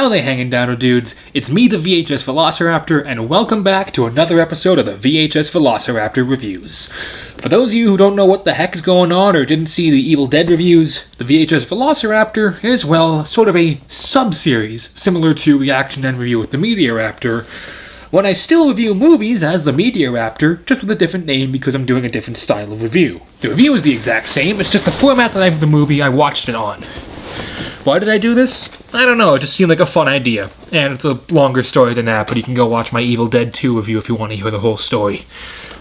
Howdy hanging downer dudes, it's me the VHS Velociraptor and welcome back to another episode of the VHS Velociraptor reviews. For those of you who don't know what the heck is going on or didn't see the Evil Dead reviews, the VHS Velociraptor is, well, sort of a sub-series similar to Reaction and Review with the Media Raptor, when I still review movies as the Media Raptor, just with a different name because I'm doing a different style of review. The review is the exact same, it's just the format that I have the movie I watched it on. Why did I do this? I don't know, it just seemed like a fun idea. And it's a longer story than that, but you can go watch my Evil Dead 2 review if you want to hear the whole story.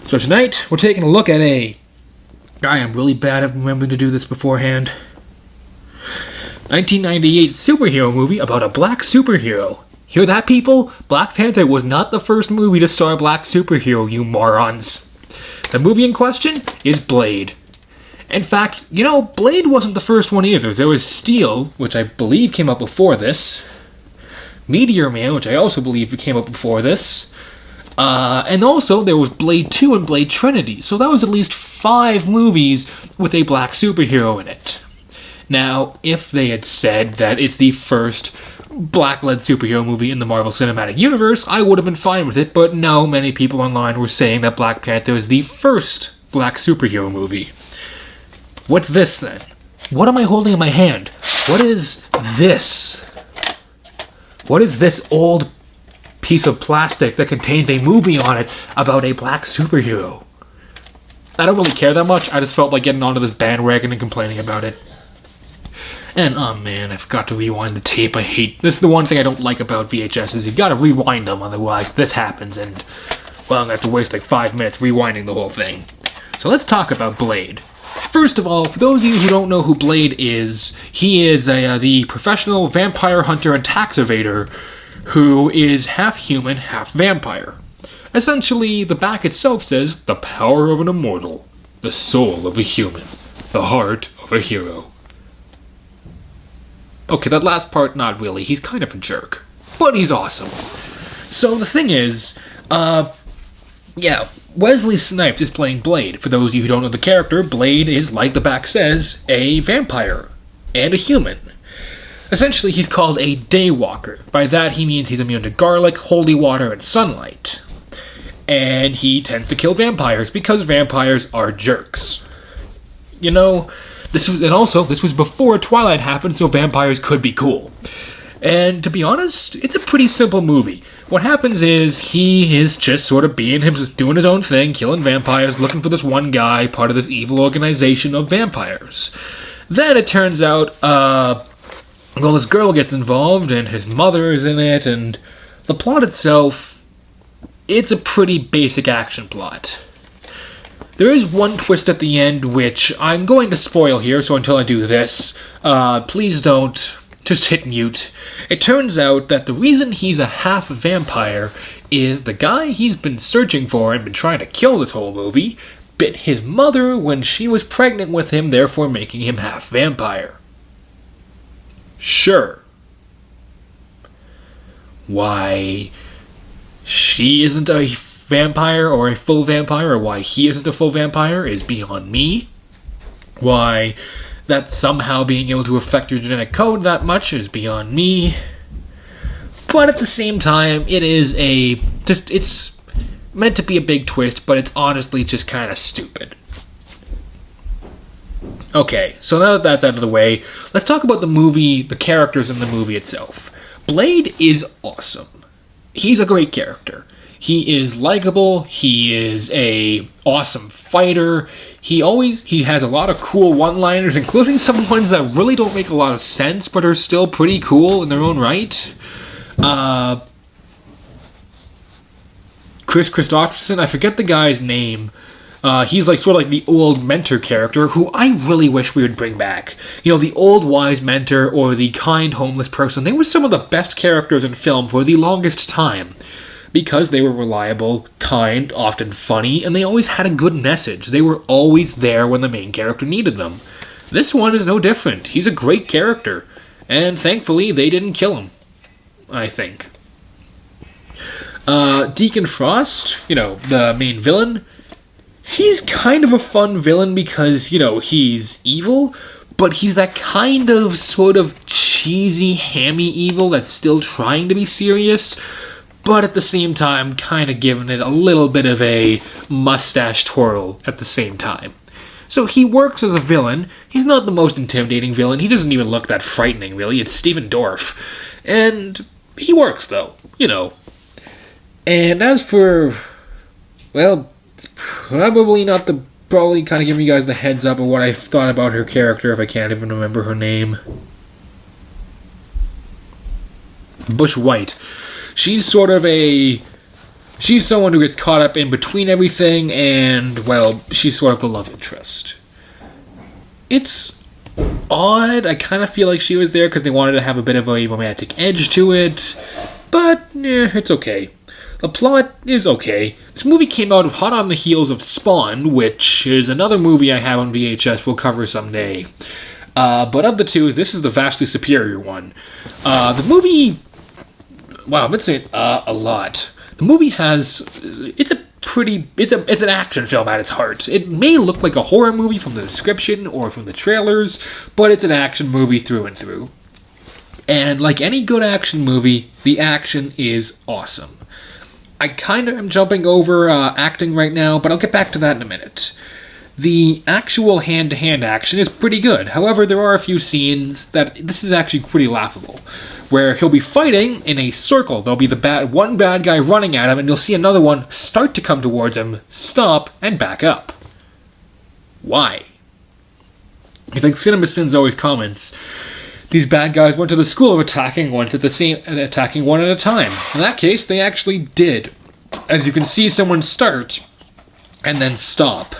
So tonight, we're taking a look at I am really bad at remembering to do this beforehand. 1998 superhero movie about a black superhero. Hear that, people? Black Panther was not the first movie to star a black superhero, you morons. The movie in question is Blade. In fact, you know, Blade wasn't the first one either. There was Steel, which I believe came up before this. Meteor Man, which I also believe came up before this. And also, there was Blade 2 and Blade Trinity. So that was at least 5 movies with a black superhero in it. Now, if they had said that it's the first black-led superhero movie in the Marvel Cinematic Universe, I would have been fine with it. But no, many people online were saying that Black Panther is the first black superhero movie. What's this, then? What am I holding in my hand? What is this? What is this old piece of plastic that contains a movie on it about a black superhero? I don't really care that much. I just felt like getting onto this bandwagon and complaining about it. And, oh man, I forgot to rewind the tape. This is the one thing I don't like about VHS, is you've got to rewind them, otherwise this happens, and, well, I'm going to have to waste like 5 minutes rewinding the whole thing. So let's talk about Blade. First of all, for those of you who don't know who Blade is, he is the professional vampire hunter and tax evader who is half human, half vampire. Essentially, the back itself says, the power of an immortal, the soul of a human, the heart of a hero. Okay, that last part, not really. He's kind of a jerk, but he's awesome. So the thing is, Wesley Snipes is playing Blade. For those of you who don't know the character, Blade is, like the back says, a vampire and a human. Essentially, he's called a daywalker. By that, he means he's immune to garlic, holy water, and sunlight. And he tends to kill vampires because vampires are jerks. You know, this was before Twilight happened, so vampires could be cool. And to be honest, it's a pretty simple movie. What happens is, he is just sort of doing his own thing, killing vampires, looking for this one guy, part of this evil organization of vampires. Then it turns out, this girl gets involved, and his mother is in it, and the plot itself, it's a pretty basic action plot. There is one twist at the end, which I'm going to spoil here, so until I do this, please don't. Just hit mute. It turns out that the reason he's a half vampire is the guy he's been searching for and been trying to kill this whole movie bit his mother when she was pregnant with him, therefore making him half vampire. Sure. Why she isn't a vampire or a full vampire, or why he isn't a full vampire, is beyond me. Why that somehow being able to affect your genetic code that much is beyond me. But at the same time, it's meant to be a big twist, but it's honestly just kind of stupid. Okay, so now that that's out of the way, let's talk about the movie, the characters in the movie itself. Blade is awesome. He's a great character. He is likable, he is a awesome fighter, he has a lot of cool one-liners, including some ones that really don't make a lot of sense, but are still pretty cool in their own right. Chris Christopherson, I forget the guy's name, he's sort of like the old mentor character, who I really wish we would bring back. You know, the old wise mentor, or the kind homeless person, they were some of the best characters in film for the longest time. Because they were reliable, kind, often funny, and they always had a good message. They were always there when the main character needed them. This one is no different. He's a great character. And thankfully, they didn't kill him. I think. Deacon Frost, the main villain, he's kind of a fun villain because, he's evil, but he's that kind of sort of cheesy, hammy evil that's still trying to be serious, but at the same time kind of giving it a little bit of a mustache twirl at the same time. So he works as a villain. He's not the most intimidating villain. He doesn't even look that frightening, really. It's Stephen Dorff. And he works, though, you know. And as for, well, probably kind of giving you guys the heads up of what I thought about her character, if I can't even remember her name. Bush White. She's someone who gets caught up in between everything, and, well, she's sort of the love interest. It's odd. I kind of feel like she was there because they wanted to have a bit of a romantic edge to it, but, it's okay. The plot is okay. This movie came out hot on the heels of Spawn, which is another movie I have on VHS we'll cover someday. But of the two, this is the vastly superior one. The movie... Wow, I'm going to say a lot. The movie it's an action film at its heart. It may look like a horror movie from the description or from the trailers, but it's an action movie through and through. And like any good action movie, the action is awesome. I kind of am jumping over acting right now, but I'll get back to that in a minute. The actual hand-to-hand action is pretty good. However, there are a few scenes that this is actually pretty laughable, where he'll be fighting in a circle. There'll be one bad guy running at him, and you'll see another one start to come towards him, stop, and back up. Why? It's like CinemaSins always comments, these bad guys went to the school of attacking one at a time. In that case, they actually did. As you can see someone start, and then stop.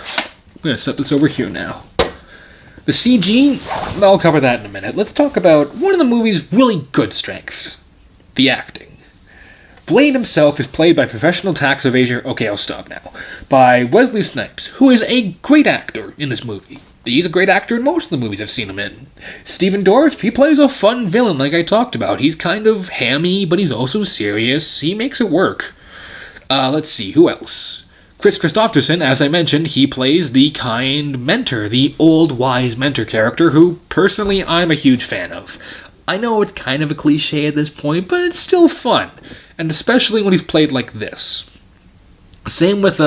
I'm going to set this over here now. The CG, I'll cover that in a minute. Let's talk about one of the movie's really good strengths. The acting. Blade himself is played by professional tax evader, okay, I'll stop now, by Wesley Snipes, who is a great actor in this movie. He's a great actor in most of the movies I've seen him in. Stephen Dorff, he plays a fun villain like I talked about. He's kind of hammy, but he's also serious. He makes it work. Let's see, who else? Chris Christopherson, as I mentioned, he plays the kind mentor, the old wise mentor character who, personally, I'm a huge fan of. I know it's kind of a cliche at this point, but it's still fun. And especially when he's played like this. Same with,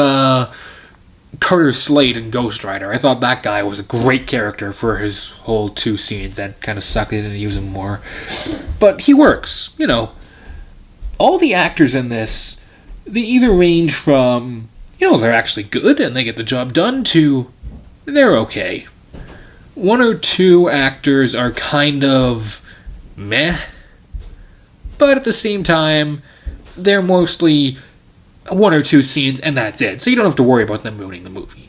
Carter Slade in Ghost Rider. I thought that guy was a great character for his whole 2 scenes. That kind of sucked, they didn't use him more. But he works, you know. All the actors in this, they either range from, they're actually good and they get the job done, to they're okay. 1 or 2 actors are kind of meh, but at the same time, they're mostly 1 or 2 scenes, and that's it. So you don't have to worry about them ruining the movie.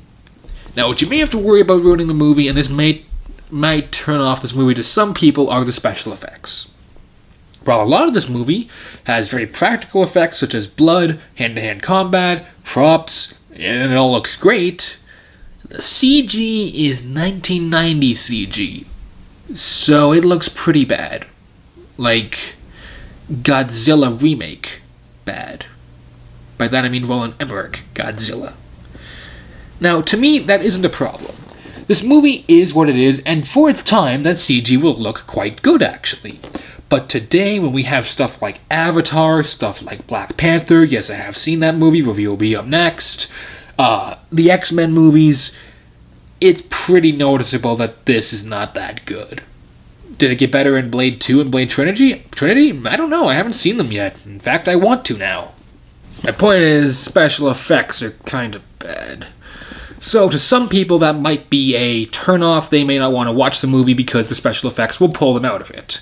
Now, what you may have to worry about ruining the movie, and this might turn off this movie to some people, are the special effects. While a lot of this movie has very practical effects, such as blood, hand-to-hand combat, props, and it all looks great, the CG is 1990 CG. So it looks pretty bad. Like Godzilla remake bad. By that I mean Roland Emmerich Godzilla. Now, to me, that isn't a problem. This movie is what it is, and for its time, that CG will look quite good, actually. But today, when we have stuff like Avatar, stuff like Black Panther, yes, I have seen that movie, review will be up next, the X-Men movies, it's pretty noticeable that this is not that good. Did it get better in Blade 2 and Blade Trinity? I don't know, I haven't seen them yet. In fact, I want to now. My point is, special effects are kind of bad. So to some people that might be a turn-off. They may not want to watch the movie because the special effects will pull them out of it.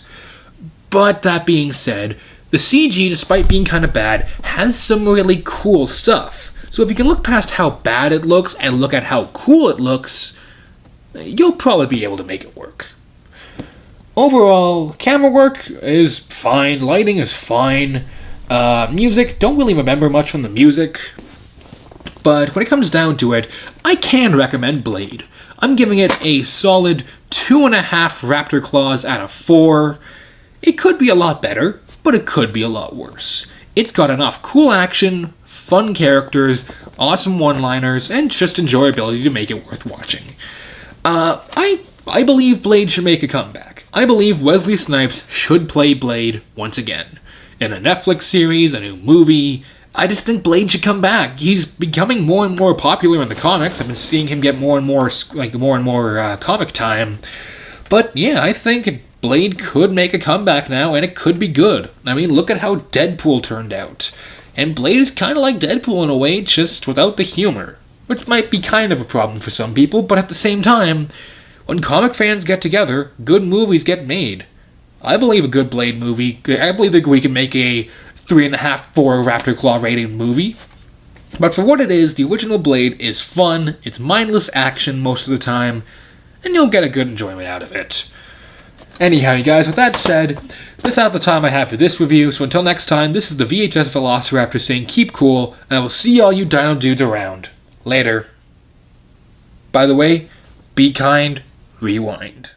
But that being said, the CG, despite being kind of bad, has some really cool stuff. So if you can look past how bad it looks and look at how cool it looks, you'll probably be able to make it work. Overall, camera work is fine, lighting is fine, music, don't really remember much from the music, but when it comes down to it, I can recommend Blade. I'm giving it a solid 2.5 Raptor claws out of 4. It could be a lot better, but it could be a lot worse. It's got enough cool action, fun characters, awesome one-liners, and just enjoyability to make it worth watching. I believe Blade should make a comeback. I believe Wesley Snipes should play Blade once again. In a Netflix series, a new movie, I just think Blade should come back. He's becoming more and more popular in the comics. I've been seeing him get more and more comic time. But yeah, I think Blade could make a comeback now, and it could be good. I mean, look at how Deadpool turned out. And Blade is kind of like Deadpool in a way, just without the humor. Which might be kind of a problem for some people, but at the same time, when comic fans get together, good movies get made. I believe a good Blade movie, I believe that we can make a 3.5, 4 Raptor Claw rated movie. But for what it is, the original Blade is fun, it's mindless action most of the time, and you'll get a good enjoyment out of it. Anyhow, you guys, with that said, this is all the time I have for this review, so until next time, this is the VHS Velociraptor saying keep cool, and I will see all you dino dudes around. Later. By the way, be kind, rewind.